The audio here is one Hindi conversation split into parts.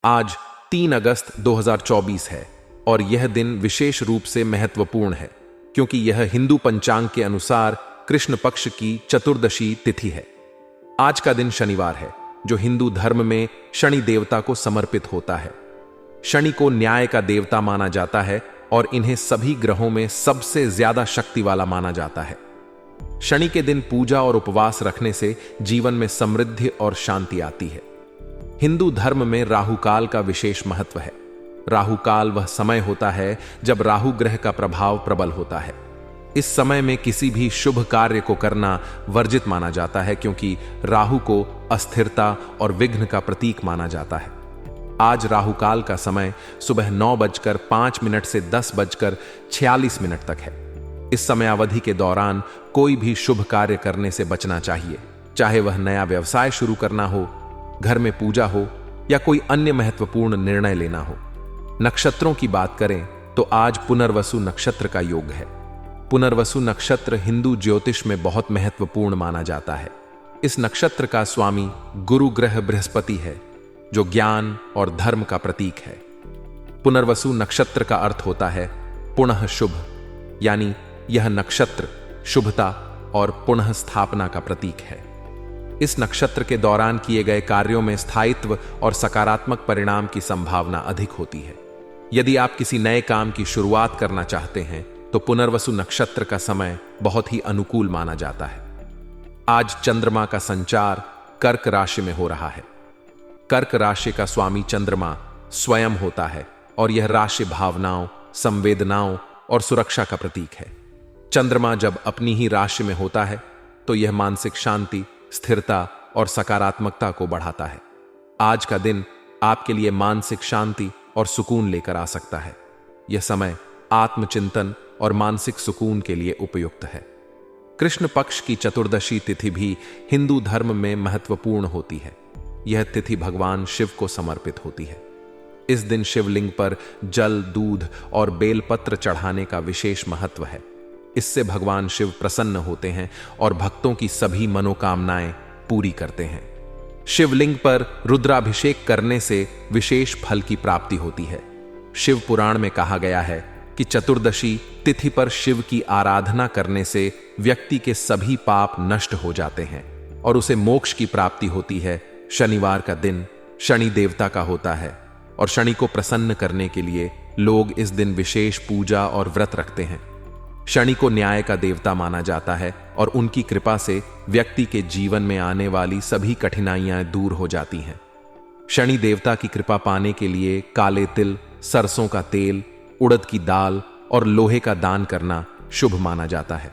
आज 3 अगस्त 2024 है और यह दिन विशेष रूप से महत्वपूर्ण है क्योंकि यह हिंदू पंचांग के अनुसार कृष्ण पक्ष की चतुर्दशी तिथि है। आज का दिन शनिवार है जो हिंदू धर्म में शनि देवता को समर्पित होता है। शनि को न्याय का देवता माना जाता है और इन्हें सभी ग्रहों में सबसे ज्यादा शक्ति वाला माना जाता है। शनि के दिन पूजा और उपवास रखने से जीवन में समृद्धि और शांति आती है। हिंदू धर्म में राहु काल का विशेष महत्व है। राहु काल वह समय होता है जब राहु ग्रह का प्रभाव प्रबल होता है। इस समय में किसी भी शुभ कार्य को करना वर्जित माना जाता है क्योंकि राहु को अस्थिरता और विघ्न का प्रतीक माना जाता है। आज राहु काल का समय सुबह 9:05 से 10:46 तक है। इस समय अवधि के दौरान कोई भी शुभ कार्य करने से बचना चाहिए, चाहे वह नया व्यवसाय शुरू करना हो, घर में पूजा हो या कोई अन्य महत्वपूर्ण निर्णय लेना हो। नक्षत्रों की बात करें तो आज पुनर्वसु नक्षत्र का योग है। पुनर्वसु नक्षत्र हिंदू ज्योतिष में बहुत महत्वपूर्ण माना जाता है। इस नक्षत्र का स्वामी गुरु ग्रह बृहस्पति है जो ज्ञान और धर्म का प्रतीक है। पुनर्वसु नक्षत्र का अर्थ होता है पुनः शुभ, यानी यह नक्षत्र शुभता और पुनः स्थापना का प्रतीक है। इस नक्षत्र के दौरान किए गए कार्यों में स्थायित्व और सकारात्मक परिणाम की संभावना अधिक होती है। यदि आप किसी नए काम की शुरुआत करना चाहते हैं तो पुनर्वसु नक्षत्र का समय बहुत ही अनुकूल माना जाता है। आज चंद्रमा का संचार कर्क राशि में हो रहा है। कर्क राशि का स्वामी चंद्रमा स्वयं होता है और यह राशि भावनाओं, संवेदनाओं और सुरक्षा का प्रतीक है। चंद्रमा जब अपनी ही राशि में होता है तो यह मानसिक शांति, स्थिरता और सकारात्मकता को बढ़ाता है। आज का दिन आपके लिए मानसिक शांति और सुकून लेकर आ सकता है। यह समय आत्मचिंतन और मानसिक सुकून के लिए उपयुक्त है। कृष्ण पक्ष की चतुर्दशी तिथि भी हिंदू धर्म में महत्वपूर्ण होती है। यह तिथि भगवान शिव को समर्पित होती है। इस दिन शिवलिंग पर जल, दूध और बेलपत्र चढ़ाने का विशेष महत्व है। इससे भगवान शिव प्रसन्न होते हैं और भक्तों की सभी मनोकामनाएं पूरी करते हैं। शिवलिंग पर रुद्राभिषेक करने से विशेष फल की प्राप्ति होती है। शिव पुराण में कहा गया है कि चतुर्दशी तिथि पर शिव की आराधना करने से व्यक्ति के सभी पाप नष्ट हो जाते हैं और उसे मोक्ष की प्राप्ति होती है। शनिवार का दिन शनि देवता का होता है और शनि को प्रसन्न करने के लिए लोग इस दिन विशेष पूजा और व्रत रखते हैं। शनि को न्याय का देवता माना जाता है और उनकी कृपा से व्यक्ति के जीवन में आने वाली सभी कठिनाइयां दूर हो जाती हैं। शनि देवता की कृपा पाने के लिए काले तिल, सरसों का तेल, उड़द की दाल और लोहे का दान करना शुभ माना जाता है।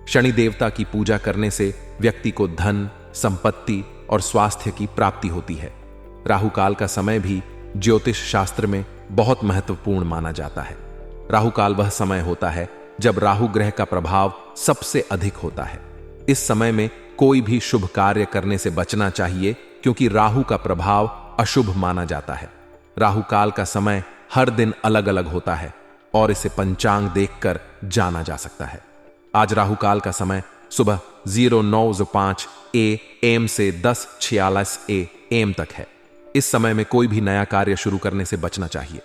शनि देवता की पूजा करने से व्यक्ति को धन, संपत्ति और स्वास्थ्य की प्राप्ति होती है। राहु काल का समय भी ज्योतिष शास्त्र में बहुत महत्वपूर्ण माना जाता है। राहु काल वह समय होता है जब राहु ग्रह का प्रभाव सबसे अधिक होता है। इस समय में कोई भी शुभ कार्य करने से बचना चाहिए क्योंकि राहु का प्रभाव अशुभ माना जाता है। राहु काल का समय हर दिन अलग अलग होता है और इसे पंचांग देखकर जाना जा सकता है। आज राहु काल का समय सुबह 09:05 AM से 10:46 AM तक है। इस समय में कोई भी नया कार्य शुरू करने से बचना चाहिए।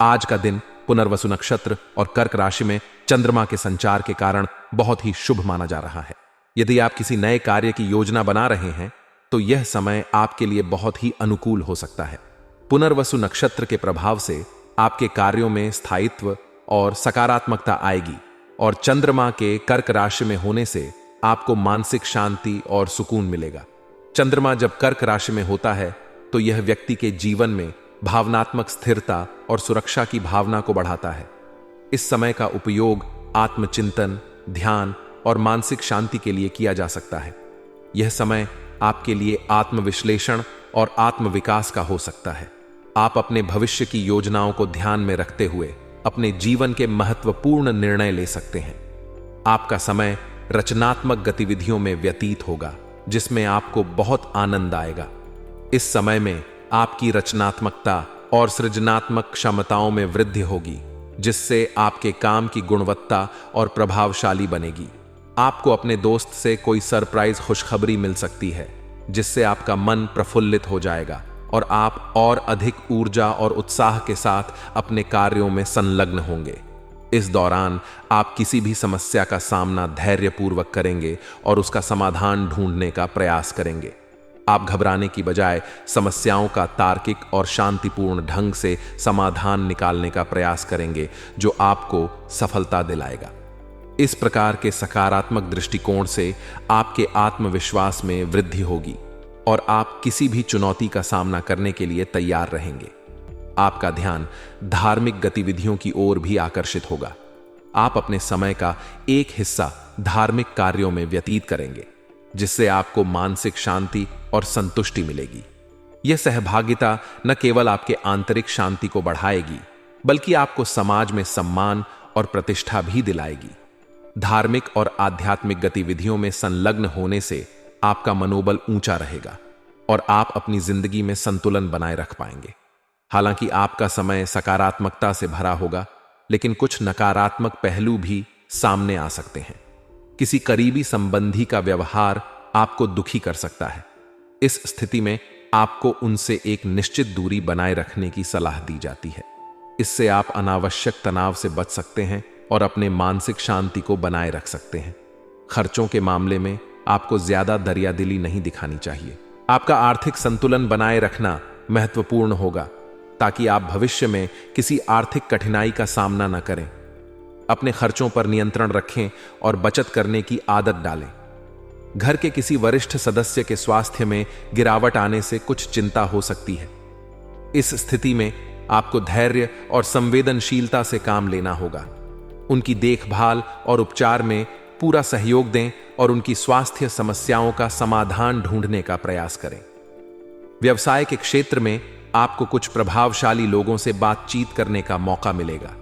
आज का दिन पुनर्वसु नक्षत्र और कर्क राशि में चंद्रमा के संचार के कारण बहुत ही शुभ माना जा रहा है। यदि आप किसी नए कार्य की योजना बना रहे हैं तो यह समय आपके लिए बहुत ही अनुकूल हो सकता है। पुनर्वसु नक्षत्र के प्रभाव से आपके कार्यों में स्थायित्व और सकारात्मकता आएगी और चंद्रमा के कर्क राशि में होने से आपको मानसिक शांति और सुकून मिलेगा। चंद्रमा जब कर्क राशि में होता है तो यह व्यक्ति के जीवन में भावनात्मक स्थिरता और सुरक्षा की भावना को बढ़ाता है। इस समय का उपयोग आत्मचिंतन, ध्यान और मानसिक शांति के लिए किया जा सकता है। यह समय आपके लिए आत्मविश्लेषण और आत्मविकास का हो सकता है। आप अपने भविष्य की योजनाओं को ध्यान में रखते हुए अपने जीवन के महत्वपूर्ण निर्णय ले सकते हैं। आपका समय रचनात्मक गतिविधियों में व्यतीत होगा जिसमें आपको बहुत आनंद आएगा। इस समय में आपकी रचनात्मकता और सृजनात्मक क्षमताओं में वृद्धि होगी जिससे आपके काम की गुणवत्ता और प्रभावशाली बनेगी। आपको अपने दोस्त से कोई सरप्राइज खुशखबरी मिल सकती है जिससे आपका मन प्रफुल्लित हो जाएगा और आप और अधिक ऊर्जा और उत्साह के साथ अपने कार्यों में संलग्न होंगे। इस दौरान आप किसी भी समस्या का सामना धैर्यपूर्वक करेंगे और उसका समाधान ढूंढने का प्रयास करेंगे। आप घबराने की बजाय समस्याओं का तार्किक और शांतिपूर्ण ढंग से समाधान निकालने का प्रयास करेंगे, जो आपको सफलता दिलाएगा। इस प्रकार के सकारात्मक दृष्टिकोण से आपके आत्मविश्वास में वृद्धि होगी और आप किसी भी चुनौती का सामना करने के लिए तैयार रहेंगे। आपका ध्यान धार्मिक गतिविधियों की ओर भी आकर्षित होगा। आप अपने समय का एक हिस्सा धार्मिक कार्यों में व्यतीत करेंगे, जिससे आपको मानसिक शांति और संतुष्टि मिलेगी। यह सहभागिता न केवल आपके आंतरिक शांति को बढ़ाएगी, बल्कि आपको समाज में सम्मान और प्रतिष्ठा भी दिलाएगी। धार्मिक और आध्यात्मिक गतिविधियों में संलग्न होने से आपका मनोबल ऊंचा रहेगा और आप अपनी जिंदगी में संतुलन बनाए रख पाएंगे। हालांकि आपका समय सकारात्मकता से भरा होगा, लेकिन कुछ नकारात्मक पहलू भी सामने आ सकते हैं। किसी करीबी संबंधी का व्यवहार आपको दुखी कर सकता है। इस स्थिति में आपको उनसे एक निश्चित दूरी बनाए रखने की सलाह दी जाती है। इससे आप अनावश्यक तनाव से बच सकते हैं और अपने मानसिक शांति को बनाए रख सकते हैं। खर्चों के मामले में आपको ज्यादा दरियादिली नहीं दिखानी चाहिए। आपका आर्थिक संतुलन बनाए रखना महत्वपूर्ण होगा, ताकि आप भविष्य में किसी आर्थिक कठिनाई का सामना न करें। अपने खर्चों पर नियंत्रण रखें और बचत करने की आदत डालें। घर के किसी वरिष्ठ सदस्य के स्वास्थ्य में गिरावट आने से कुछ चिंता हो सकती है। इस स्थिति में आपको धैर्य और संवेदनशीलता से काम लेना होगा। उनकी देखभाल और उपचार में पूरा सहयोग दें और उनकी स्वास्थ्य समस्याओं का समाधान ढूंढने का प्रयास करें। व्यवसाय के क्षेत्र में आपको कुछ प्रभावशाली लोगों से बातचीत करने का मौका मिलेगा।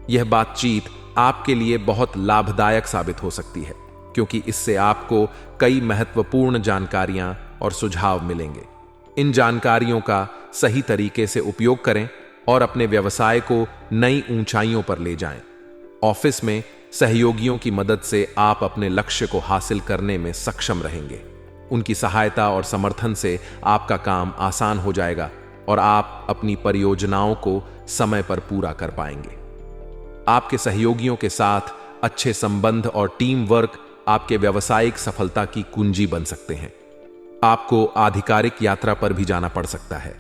यह बातचीत आपके लिए बहुत लाभदायक साबित हो सकती है, क्योंकि इससे आपको कई महत्वपूर्ण जानकारियां और सुझाव मिलेंगे। इन जानकारियों का सही तरीके से उपयोग करें और अपने व्यवसाय को नई ऊंचाइयों पर ले जाएं। ऑफिस में सहयोगियों की मदद से आप अपने लक्ष्य को हासिल करने में सक्षम रहेंगे। उनकी सहायता और समर्थन से आपका काम आसान हो जाएगा और आप अपनी परियोजनाओं को समय पर पूरा कर पाएंगे। आपके सहयोगियों के साथ अच्छे संबंध और टीम वर्क आपके व्यावसायिक सफलता की कुंजी बन सकते हैं। आपको आधिकारिक यात्रा पर भी जाना पड़ सकता है।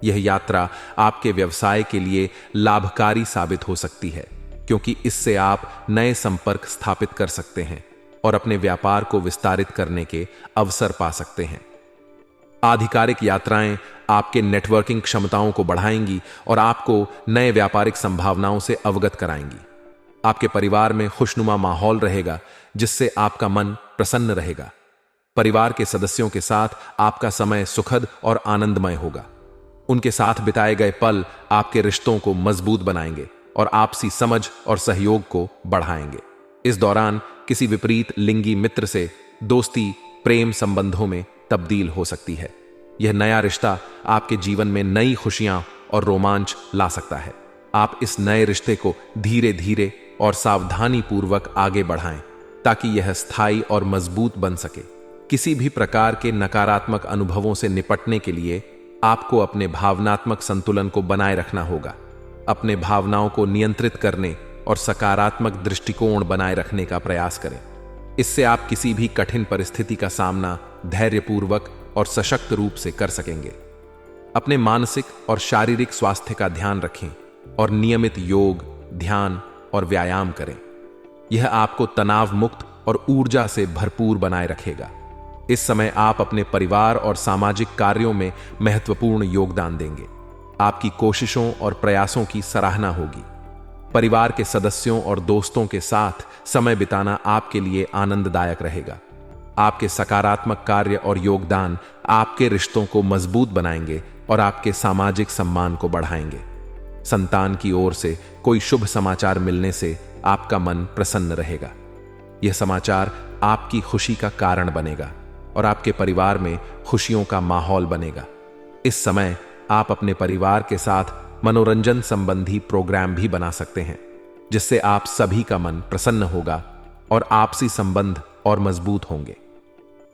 यह यात्रा आपके व्यवसाय के लिए लाभकारी साबित हो सकती है, क्योंकि इससे आप नए संपर्क स्थापित कर सकते हैं और अपने व्यापार को विस्तारित करने के अवसर पा सकते हैं। आधिकारिक यात्राएं आपके नेटवर्किंग क्षमताओं को बढ़ाएंगी और आपको नए व्यापारिक संभावनाओं से अवगत कराएंगी। आपके परिवार में खुशनुमा माहौल रहेगा, जिससे आपका मन प्रसन्न रहेगा। परिवार के सदस्यों के साथ आपका समय सुखद और आनंदमय होगा। उनके साथ बिताए गए पल आपके रिश्तों को मजबूत बनाएंगे और आपसी समझ और सहयोग को बढ़ाएंगे। इस दौरान किसी विपरीत लिंगी मित्र से दोस्ती प्रेम संबंधों में तब्दील हो सकती है। यह नया रिश्ता आपके जीवन में नई खुशियां और रोमांच ला सकता है। आप इस नए रिश्ते को धीरे धीरे और सावधानी पूर्वक आगे बढ़ाएं, ताकि यह स्थायी और मजबूत बन सके। किसी भी प्रकार के नकारात्मक अनुभवों से निपटने के लिए आपको अपने भावनात्मक संतुलन को बनाए रखना होगा। अपने भावनाओं को नियंत्रित करने और सकारात्मक दृष्टिकोण बनाए रखने का प्रयास करें। इससे आप किसी भी कठिन परिस्थिति का सामना धैर्यपूर्वक और सशक्त रूप से कर सकेंगे। अपने मानसिक और शारीरिक स्वास्थ्य का ध्यान रखें और नियमित योग, ध्यान और व्यायाम करें। यह आपको तनाव मुक्त और ऊर्जा से भरपूर बनाए रखेगा। इस समय आप अपने परिवार और सामाजिक कार्यों में महत्वपूर्ण योगदान देंगे। आपकी कोशिशों और प्रयासों की सराहना होगी। परिवार के सदस्यों और दोस्तों के साथ समय बिताना आपके लिए आनंददायक रहेगा। आपके सकारात्मक कार्य और योगदान आपके रिश्तों को मजबूत बनाएंगे और आपके सामाजिक सम्मान को बढ़ाएंगे। संतान की ओर से कोई शुभ समाचार मिलने से आपका मन प्रसन्न रहेगा। यह समाचार आपकी खुशी का कारण बनेगा और आपके परिवार में खुशियों का माहौल बनेगा। इस समय आप अपने परिवार के साथ मनोरंजन संबंधी प्रोग्राम भी बना सकते हैं, जिससे आप सभी का मन प्रसन्न होगा और आपसी संबंध और मजबूत होंगे।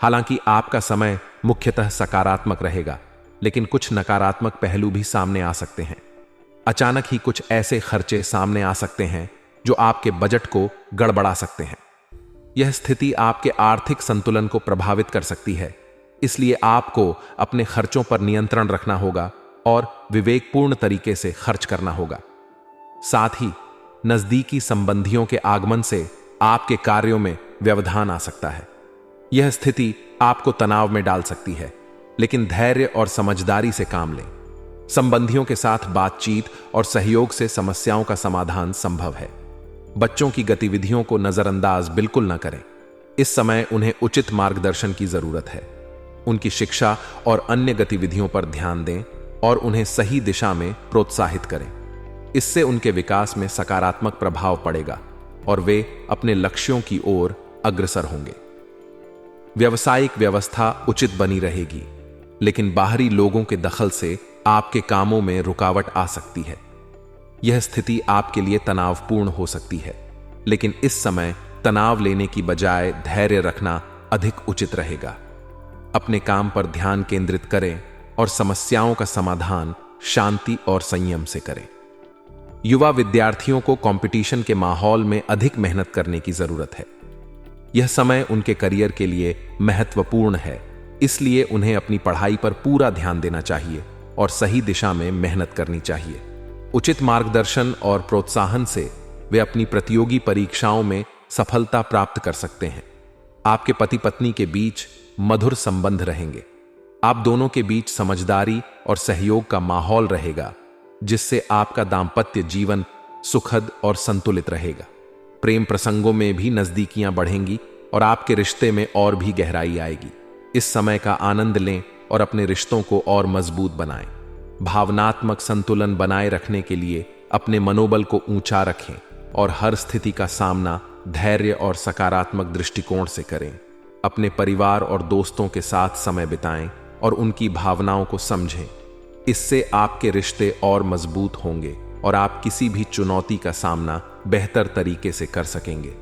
हालांकि आपका समय मुख्यतः सकारात्मक रहेगा, लेकिन कुछ नकारात्मक पहलू भी सामने आ सकते हैं। अचानक ही कुछ ऐसे खर्चे सामने आ सकते हैं जो आपके बजट को गड़बड़ा सकते हैं। यह स्थिति आपके आर्थिक संतुलन को प्रभावित कर सकती है, इसलिए आपको अपने खर्चों पर नियंत्रण रखना होगा और विवेकपूर्ण तरीके से खर्च करना होगा। साथ ही नजदीकी संबंधियों के आगमन से आपके कार्यों में व्यवधान आ सकता है। यह स्थिति आपको तनाव में डाल सकती है, लेकिन धैर्य और समझदारी से काम लें। संबंधियों के साथ बातचीत और सहयोग से समस्याओं का समाधान संभव है। बच्चों की गतिविधियों को नजरअंदाज बिल्कुल न करें। इस समय उन्हें उचित मार्गदर्शन की जरूरत है। उनकी शिक्षा और अन्य गतिविधियों पर ध्यान दें और उन्हें सही दिशा में प्रोत्साहित करें। इससे उनके विकास में सकारात्मक प्रभाव पड़ेगा और वे अपने लक्ष्यों की ओर अग्रसर होंगे। व्यावसायिक व्यवस्था उचित बनी रहेगी, लेकिन बाहरी लोगों के दखल से आपके कामों में रुकावट आ सकती है। यह स्थिति आपके लिए तनावपूर्ण हो सकती है, लेकिन इस समय तनाव लेने की बजाय धैर्य रखना अधिक उचित रहेगा। अपने काम पर ध्यान केंद्रित करें और समस्याओं का समाधान शांति और संयम से करें। युवा विद्यार्थियों को कंपटीशन के माहौल में अधिक मेहनत करने की जरूरत है। यह समय उनके करियर के लिए महत्वपूर्ण है, इसलिए उन्हें अपनी पढ़ाई पर पूरा ध्यान देना चाहिए और सही दिशा में मेहनत करनी चाहिए। उचित मार्गदर्शन और प्रोत्साहन से वे अपनी प्रतियोगी परीक्षाओं में सफलता प्राप्त कर सकते हैं। आपके पति पत्नी के बीच मधुर संबंध रहेंगे। आप दोनों के बीच समझदारी और सहयोग का माहौल रहेगा, जिससे आपका दांपत्य जीवन सुखद और संतुलित रहेगा। प्रेम प्रसंगों में भी नजदीकियां बढ़ेंगी और आपके रिश्ते में और भी गहराई आएगी। इस समय का आनंद लें और अपने रिश्तों को और मजबूत बनाएं। भावनात्मक संतुलन बनाए रखने के लिए अपने मनोबल को ऊंचा रखें और हर स्थिति का सामना धैर्य और सकारात्मक दृष्टिकोण से करें। अपने परिवार और दोस्तों के साथ समय बिताएं और उनकी भावनाओं को समझें। इससे आपके रिश्ते और मजबूत होंगे और आप किसी भी चुनौती का सामना बेहतर तरीके से कर सकेंगे।